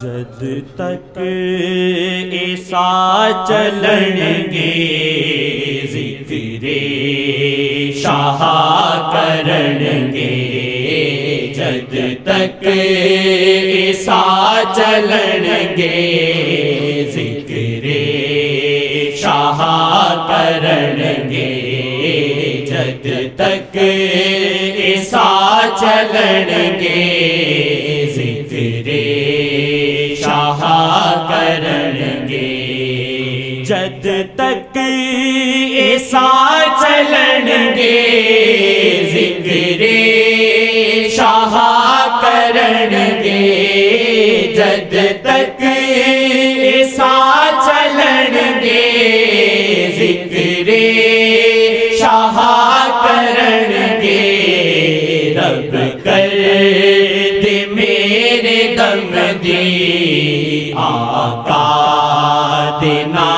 جد تک ایسا چلن گے ذکر شاہ کرن گے، جد تک ایسا چلن گے ذکر شاہ کرن گے، جد تک ایسا چلن گے ذکر شاہ کرن گے، جد تک ایسا چلن گے ذکر شاہ کرن گے، جد تک ایسا چلن گے ذکر شاہ کرن گے، رب کر دے میرے دم دی آقا دینا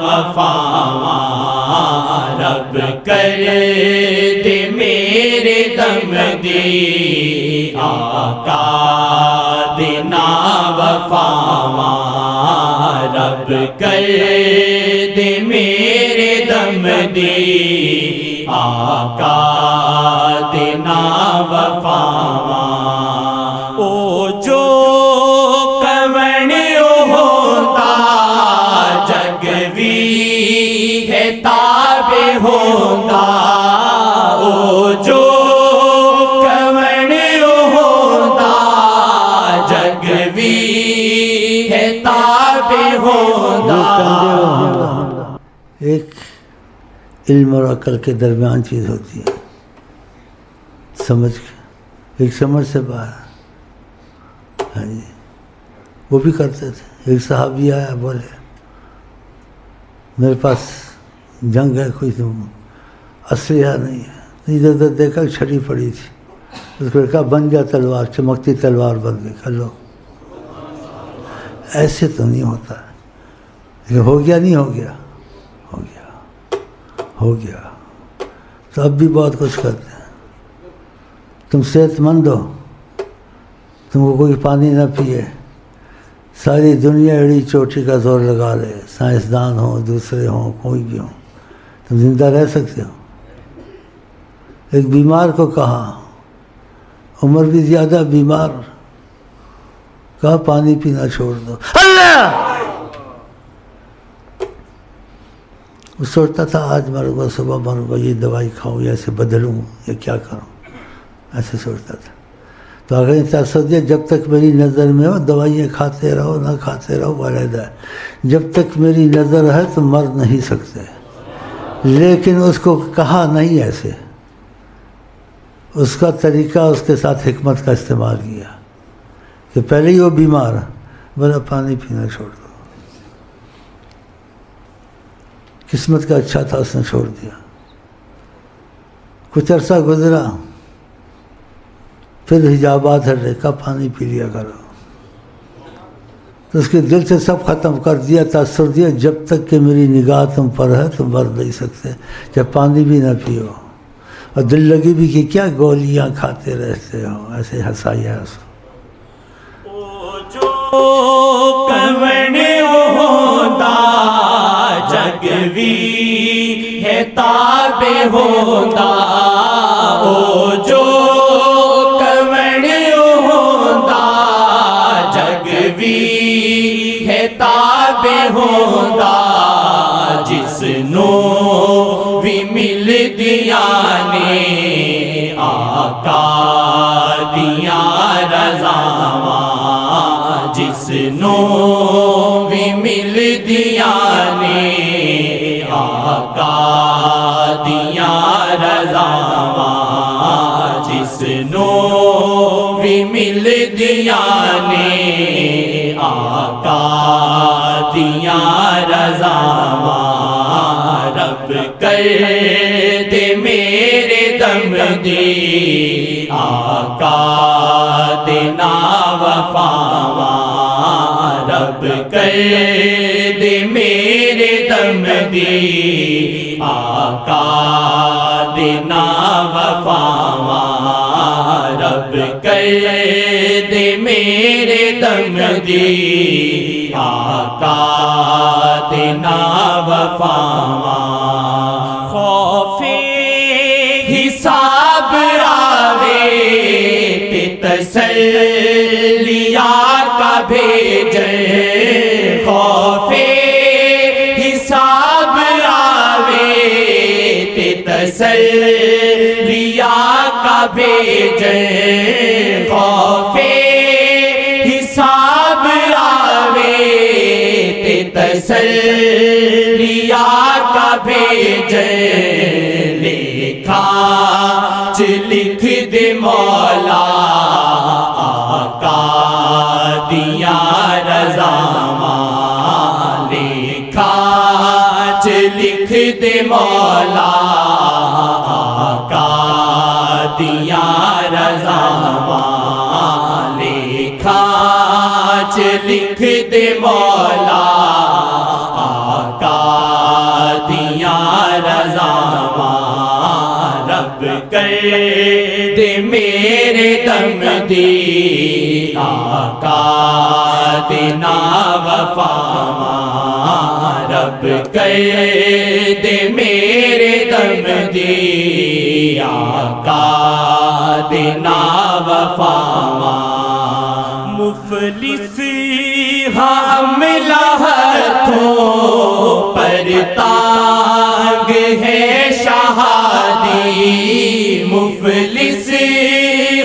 وفاواں، رب کر دے میرے دم دی آقا دینا وفاواں، رب کر دے میرے دم دی آقا دینا وفاواں، او جو کون ہوتا جگ بھی ہے تابع ہوتا، او جو کون ہوتا جگ بھی ہے تابع ہوتا۔ ایک علم اور عقل کے درمیان چیز ہوتی ہے، سمجھ کے، ایک سمجھ سے باہر۔ ہاں جی، وہ بھی کرتے تھے۔ ایک صحابی آیا، بولے میرے پاس جنگ ہے، کوئی تو اسلحہ نہیں ہے، ادھر ادھر دیکھا چھڑی پڑی تھی، اس کو کہا بن جا تلوار، چمکتی تلوار بن گئی، کر لو۔ ایسے تو نہیں ہوتا، لیکن ہو گیا نہیں ہو گیا، ہو گیا ہو گیا۔ تو اب بھی بہت کچھ کرتے ہیں۔ تم صحت مند ہو، تم کو کوئی پانی نہ پیے، ساری دنیا ایڑی چوٹی کا زور لگا لے، سائنسدان ہوں، دوسرے ہوں، کوئی بھی ہوں، تم زندہ رہ سکتے ہو؟ ایک بیمار کو کہا، عمر بھی زیادہ بیمار، کہا پانی پینا چھوڑ دو، اللہ! وہ سوچتا تھا آج مروں گا، صبح مروں گا، یہ دوائی کھاؤں یا اسے بدلوں یا کیا کروں، ایسے سوچتا تھا۔ تو اگر انتظار دیا جب تک میری نظر میں ہو دوائیاں کھاتے رہو، نہ کھاتے رہو، علیحدہ ہے، جب تک میری نظر ہے تو مر نہیں سکتے۔ لیکن اس کو کہا نہیں ایسے، اس کا طریقہ، اس کے ساتھ حکمت کا استعمال کیا کہ پہلے ہی وہ بیمار ہے، بولا پانی پینا چھوڑ دو۔ قسمت کا اچھا تھا، اس نے چھوڑ دیا۔ کچھ عرصہ گزرا، پھر حجابات ہٹے، کہا پانی پی لیا کرو۔ تو اس کے دل سے سب ختم کر دیا، تاثر دیا، جب تک کہ میری نگاہ تم پر ہے تم مر نہیں سکتے، جب پانی بھی نہ پیو، اور دل لگی بھی کہ کیا گولیاں کھاتے رہتے ہو، ایسے ہنسایا اس کو۔ او جو کون ہوتا جگ بھی ہے تابع ہوتا، او جو کون ہوتا جگ بھی ہے تابع ہوتا، جس نو بھی مل دیا نے آقا دیا رضاواں، جس نو بھی مل دیا نے آقا دیا رضاواں، جس نو بھی مل دیا نے آقا دیا رضاواں، رب کر دے میرے دم دی آقا دینا وفاواں، رب کر دے میرے دم دی آقا دینا وفاواں، رب کر دے میرے دم دی آقا دینا وفاواں خوف حساب آوے تے تسلیا کا بھیجے خوف حساب آوے تے تسلیا کا بھیجے خوف حساب آوے تے تسلیا کا بھیجے لکھا لکھ دے مولا آقا دیا رضا لکھا لکھ دے مولا آقا دیا رضا لکھا لکھ دے مولا آقا دیا رضا رب کر دے میرے دم دی آقا دینا وفاواں رب کر دے میرے دم دی آقا دینا وفاواں مفلس حاملہ ہاتھوں پر تاج ہے شہادی مفلس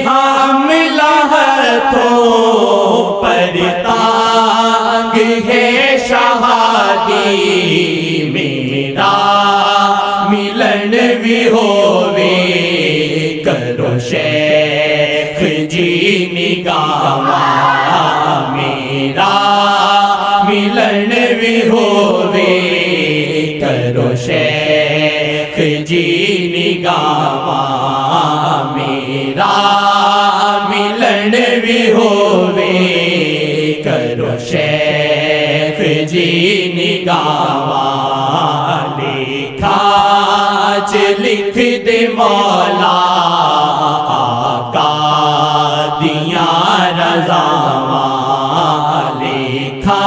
حاملہ ہاتھوں پر تاج ہے شہادی میرا ملن بھی ہووے کرو شیخ جی نگاہاں میرا ملن بھی ہووے کرو شیخ جی نگاہاں میرا ملن بھی ہووے کرو شیخ جی نگاہاں لکھا لکھ دے مولا آقا دیا رضا لکھا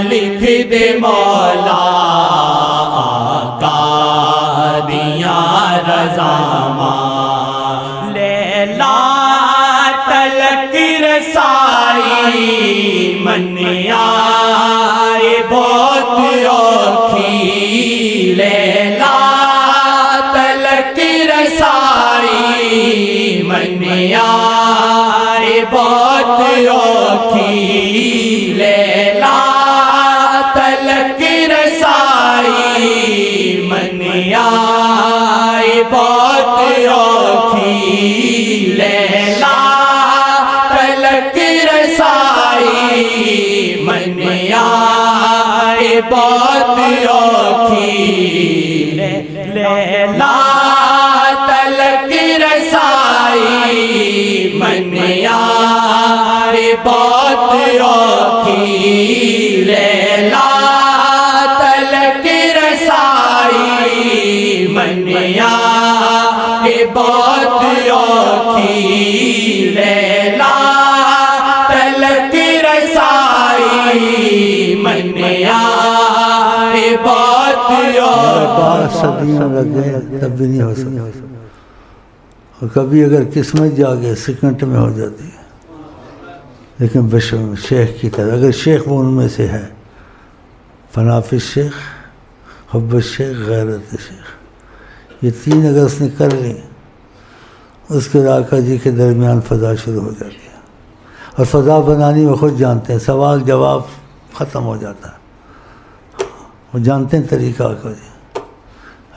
لکھ دے مولا آقا دیا رضا لیلا تلک رسائی منیا بہت اوکھی لیلا تلک رسائی منیا بہت اوکھی لیلا تلک رسائی منیا بہت اوکھی لیلا تلک رسائی منیا بہت اوکھی لیلا تلک رسائی منیا بہت اوکھی لیلا تلک رسائی منیا بہت اوکھی لیلا تلک رسائی منیا بہت اوکھی صدیوں لگ گئے تب بھی نہیں ہو سکتا اور کبھی اگر قسمت جاگے سیکنڈ میں ہو جاتی ہے لیکن بشر شیخ کی طرح اگر شیخ وہ ان میں سے ہے فناف الشیخ حب الشیخ غیرت الشیخ یہ تین اگر اس نے کر لی اس کے آقا جی کے درمیان فضا شروع ہو جاتی ہے اور فضا بنانی وہ خود جانتے ہیں سوال جواب ختم ہو جاتا ہے وہ جانتے ہیں طریقہ آقا جی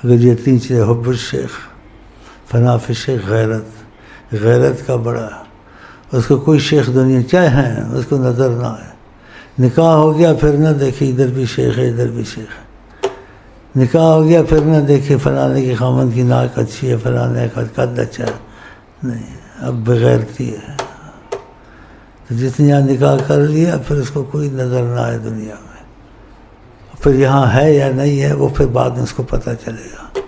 اگر یہ تین چیزیں حب الشیخ فناف الشیخ غیرت کا بڑا اس کو کوئی شیخ دنیا چاہے ہیں اس کو نظر نہ آئے نکاح ہو گیا پھر نہ دیکھے ادھر بھی شیخ ہے ادھر بھی شیخ ہے نکاح ہو گیا پھر نہ دیکھے فلانے کی خامن کی ناک اچھی ہے فلانے کا قد اچھا ہے نہیں اب بغیرتی ہے تو جتنی یہاں نکاح کر لیا پھر اس کو کوئی نظر نہ آئے دنیا میں پھر یہاں ہے یا نہیں ہے وہ پھر بعد میں اس کو پتہ چلے گا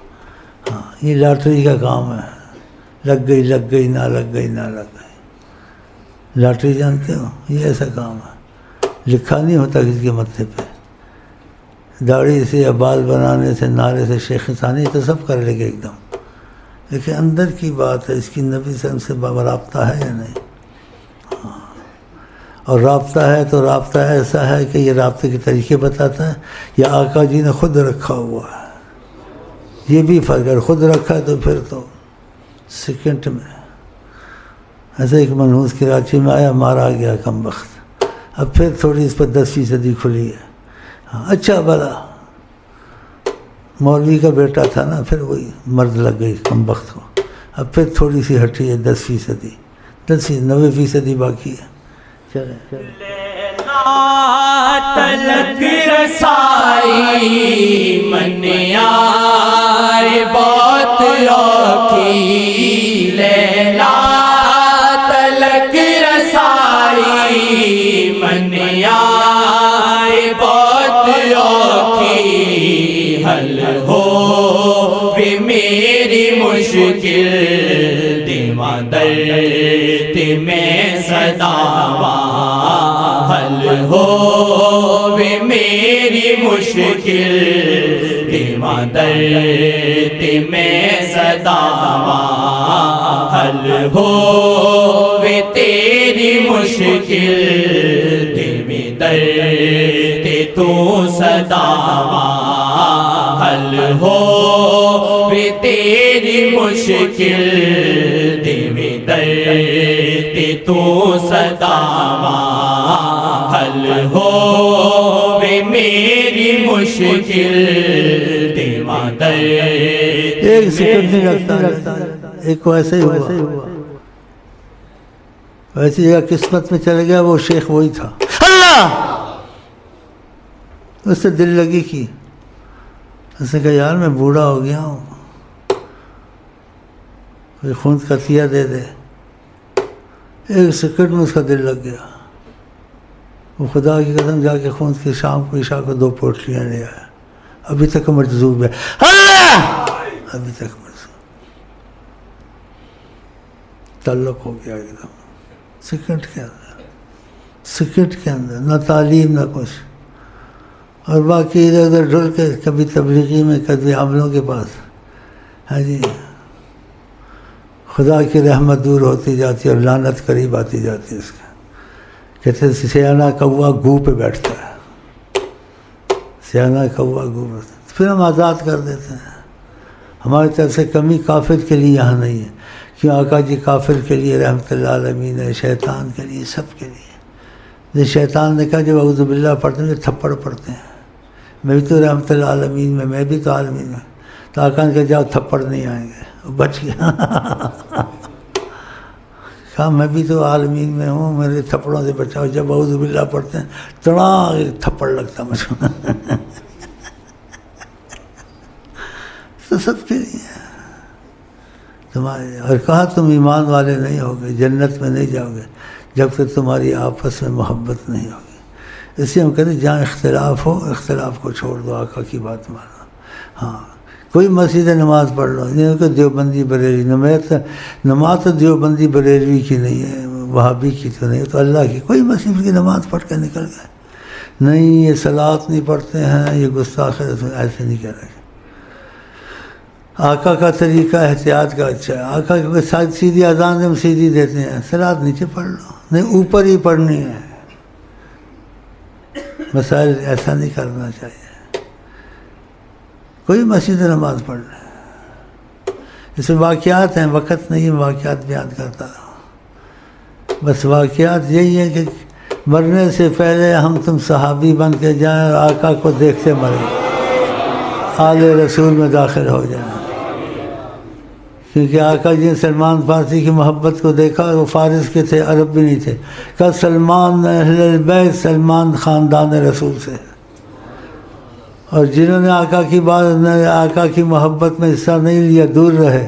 ہاں یہ لاٹری کا کام ہے لگ گئی لگ گئی، نہ لگ گئی نہ لگ گئی۔ لاٹری جانتے ہو، یہ ایسا کام ہے، لکھا نہیں ہوتا کسی کے ماتھے پہ۔ داڑھی سے یا بال بنانے سے، نعرے سے، شیخ ثانی تو سب کر لے گے ایک دم، لیکن اندر کی بات ہے، اس کی نبی سے ہم سے رابطہ ہے یا نہیں؟ اور رابطہ ہے تو رابطہ ایسا ہے کہ یہ رابطے کے طریقے بتاتا ہے یا آقا جی نے خود رکھا ہوا ہے؟ یہ بھی فرق ہے، خود رکھا ہے تو پھر تو سیکنڈ میں۔ ایسے ایک منحوس کراچی میں آیا، مارا گیا کم وقت، اب پھر تھوڑی اس پر 10% کھلی ہے۔ ہاں اچھا بھلا مولوی کا بیٹا تھا نا، پھر وہی مرد لگ گئی کم وقت کو، اب پھر تھوڑی سی ہٹی ہے 10%، 90% باقی ہے۔ چلیں تلک رسائی من یار بہت اوکھی، لیلا تلک رسائی من یار بہت اوکھی، حل ہو بھی میری مشکل دیواں درد میں صداواں، حل ہو بھی میری مشکل دیواں درد میں صداواں، حل ہو بھی تیری مشکل دیواں درد تو صداواں، حل ہو بھی تیری مشکل دیواں درد تو صداواں، حل ہو بھی میری مشکل دیواں درد۔ ایک سیکنڈ نہیں لگتا، ایک کو ایسے ہی ہوا، ویسی جگہ قسمت میں چلے گیا، وہ شیخ وہی تھا، اللہ اس سے دل لگی کی، اس نے کہا یار میں بوڑھا ہو گیا ہوں، کوئی خون کا عطیہ دے دے۔ ایک سیکنڈ میں اس کا دل لگ گیا، وہ خدا کی قسم جا کے خون کی شام کو عشاء کو 2 پوٹلیاں لے آیا، ابھی تک مجذوب ہے، اللہ ابھی تک مجذوب، تعلق ہو گیا ایک دم سیکنڈ کے اندر، سیکنڈ کے اندر، نہ تعلیم نہ کچھ، اور باقی ادھر ادھر ڈھل کے کبھی تبلیغی میں کبھی عاملوں کے پاس، ہاں جی خدا کی رحمت دور ہوتی جاتی ہے اور لعنت قریب آتی جاتی ہے اس کا۔ کہتے ہیں سیانہ کوا گو پہ بیٹھتا ہے، سیانہ کوا گو پہ، پھر ہم آزاد کر دیتے ہیں۔ ہماری طرف سے کمی کافر کے لیے یہاں نہیں ہے، کیوں آقا جی کافر کے لیے رحمت اللہ عالمین ہے، شیطان کے لیے، سب کے لیے۔ جس شیطان نے کہا جب اعوذ باللہ پڑھتے ہیں تھپڑ پڑتے ہیں، میں بھی تو رحمت اللہ عالمین میں، میں بھی تو عالمین میں، تو آقا نے کہا جاؤ تھپڑ نہیں آئیں گے، بچ گیا۔ کہا میں بھی تو عالمین میں ہوں، میرے تھپڑوں سے بچاؤ۔ جب اعوذ باللہ پڑھتے ہیں تڑا ایک تھپڑ لگتا مجھ کو، تو سب کے لیے تمہارے، اور کہا تم ایمان والے نہیں ہوگے، جنت میں نہیں جاؤ گے جب تک تمہاری آپس میں محبت نہیں ہوگی۔ اس لیے ہم کہتے ہیں جہاں اختلاف ہو، اختلاف کو چھوڑ دو، آقا کی بات مانو۔ ہاں کوئی مسجد نماز پڑھ لو، نہیں کہ دیوبندی بریلوی، نماز تو دیوبندی بریلوی کی نہیں ہے، وہابی کی تو نہیں، تو اللہ کی کوئی مسجد کی نماز پڑھ کے نکل گئے، نہیں یہ صلاۃ نہیں پڑھتے ہیں، یہ گستاخ ہے، ایسے نہیں کہہ رہے۔ آقا کا طریقہ احتیاط کا اچھا ہے، آقا کی سیدھی اذان ہم سیدھی دیتے ہیں، صلاۃ نیچے پڑھ لو، نہیں اوپر ہی پڑھنی ہے۔ مسائل ایسا نہیں کرنا چاہیے، کوئی مسجد نماز پڑھ لے۔ اس میں واقعات ہیں، وقت نہیں واقعات بیان کرتا رہا، بس واقعات یہی ہے کہ مرنے سے پہلے ہم تم صحابی بن کے جائیں اور آقا کو دیکھتے مریں، آل رسول میں داخل ہو جائیں، کیونکہ آقا جی نے سلمان فارسی کی محبت کو دیکھا، وہ فارس کے تھے، عرب بھی نہیں تھے، کہ سلمان اہل البیت، سلمان خاندان رسول سے، اور جنہوں نے آقا کی محبت میں حصہ نہیں لیا دور رہے۔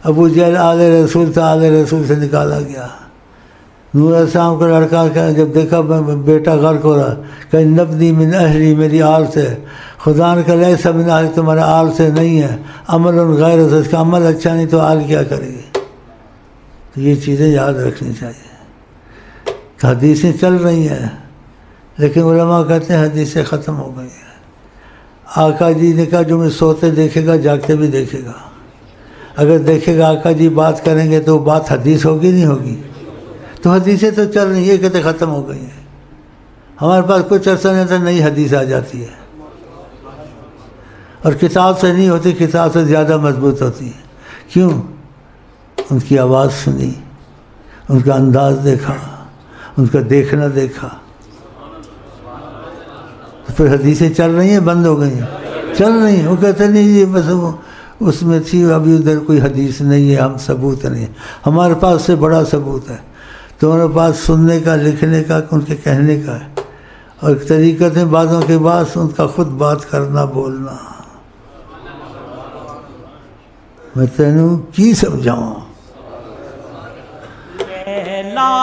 ابو جہل آل رسول تھا، آل رسول سے نکالا گیا۔ نور السلام کا لڑکا کہ جب دیکھا بیٹا غرق ہو رہا، کہ نبنی من اہلی، میری آل سے، خدا نے کہا لیسا من اہلی، تمہارا آل سے نہیں ہے، عمل غیر، اس کا عمل اچھا نہیں تو آل کیا کرے گی۔ تو یہ چیزیں یاد رکھنی چاہیے کہ حدیثیں چل رہی ہیں، لیکن علماء کہتے ہیں حدیثیں ختم ہو گئی ہیں۔ آقا جی نے کہا جو میں سوتے دیکھے گا جاگتے بھی دیکھے گا۔ اگر دیکھے گا آقا جی بات کریں گے تو بات حدیث ہوگی نہیں ہوگی؟ تو حدیثیں تو چل رہی ہیں، یہ کہتے ختم ہو گئی ہیں۔ ہمارے پاس کچھ عرصہ نہیں ہوتا نئی حدیث آ جاتی ہے، اور کتاب سے نہیں ہوتی، کتاب سے زیادہ مضبوط ہوتی ہے۔ کیوں؟ ان کی آواز سنی، ان کا انداز دیکھا، ان کا دیکھنا دیکھا۔ تو پھر حدیثیں چل رہی ہیں بند ہو گئی ہیں؟ چل رہی ہیں۔ وہ کہتے نہیں یہ بس اس میں تھی، ابھی ادھر کوئی حدیث نہیں ہے، ہم ثبوت نہیں ہے۔ ہمارے پاس سے بڑا ثبوت ہے، تمہارے پاس سننے کا، لکھنے کا، ان کے کہنے کا ہے، اور ایک طریقت ہے بعضوں کے بعد ان کا خود بات کرنا، بولنا۔ میں تینوں کی سمجھاؤں؟ لا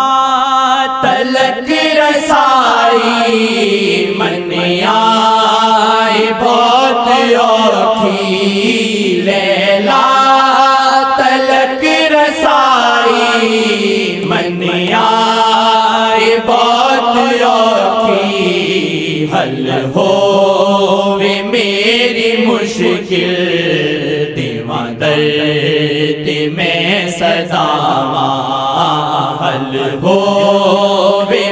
تلک رسائی منیا بہت اوکھی، لیلا تلک رسائی منیا بہت اوکھی، حل ہو میری مشکل دیواں درد میں صداواں، حل ہو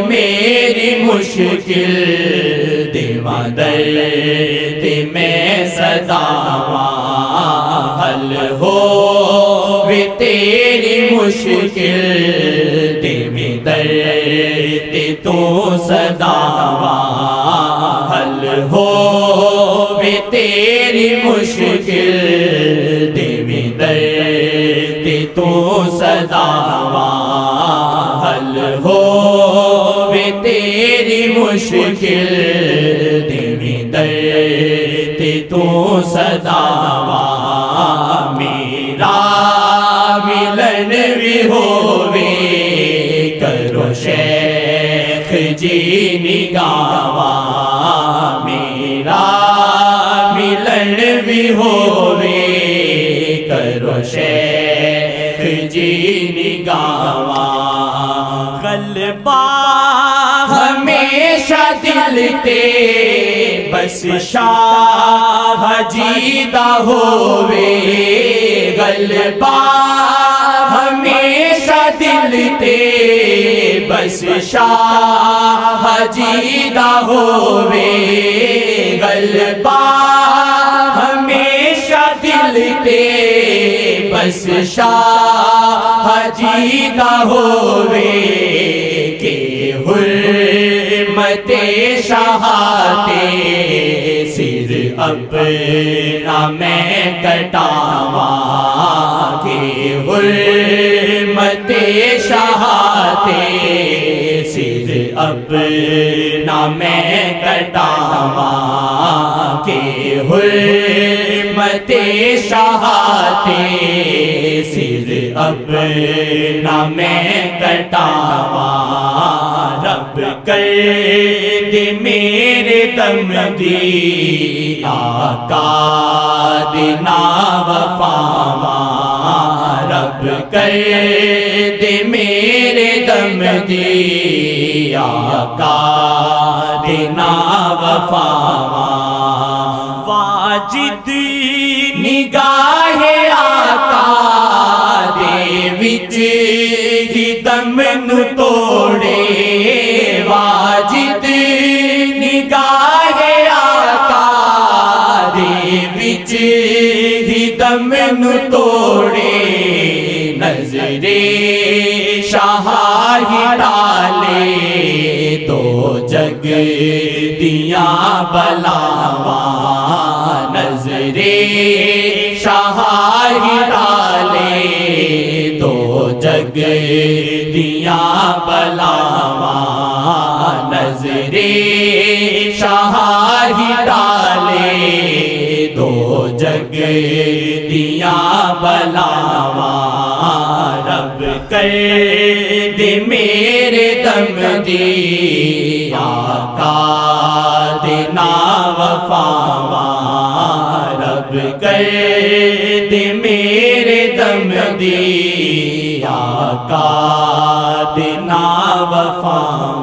میری مشکل دیواں درد میں صداواں، حل ہو تیری مشکل دیواں درد تو صداواں، حل ہو تیری مشکل دیواں درد تو صداواں، حل ہو تیری مشکل دیواں درد تو صداواں، میرا ملن بھی ہووے کرو شیخ جی نگاواں، میرا ملن بھی ہووے کرو شیخ جی نگاواں، غلبہ ہمیشہ دل تے بس شاہ جیدہ ہووے، غلبہ ہمیشہ دل تے بس شاہ جیدہ ہووے، غلبہ ہمیشہ دل تے بس شاہ جیدہ ہووے، کہ حرمت شاہتے سر اپنا میں کٹاواں، کہ حرمت شاہتے سر اپنا میں کٹاواں، کہ حرمت شاہتے سر اپنا میں کٹاواں، رب کر دے میرے دم دی آقا دینا وفاواں، رب کر دے میرے دم دی آقا دینا وفاواں، واجد نگاہ آقا دے وچ ہی دم نو توڑے، واجد نگاہ آقا دے وچ ہی دم نو توڑے، نظر شاہ ہی ڈالے تو جگ دیاں بلاواں، نظر شاہ ہی ڈالے تو جگ دیاں بلاواں، نظر شاہ ہی ڈالے تو جگ دیاں بلاواں، رب کر دے میرے دم دی آقا دینا وفاواں، رب کر دے میرے دم دی آقا دینا وفا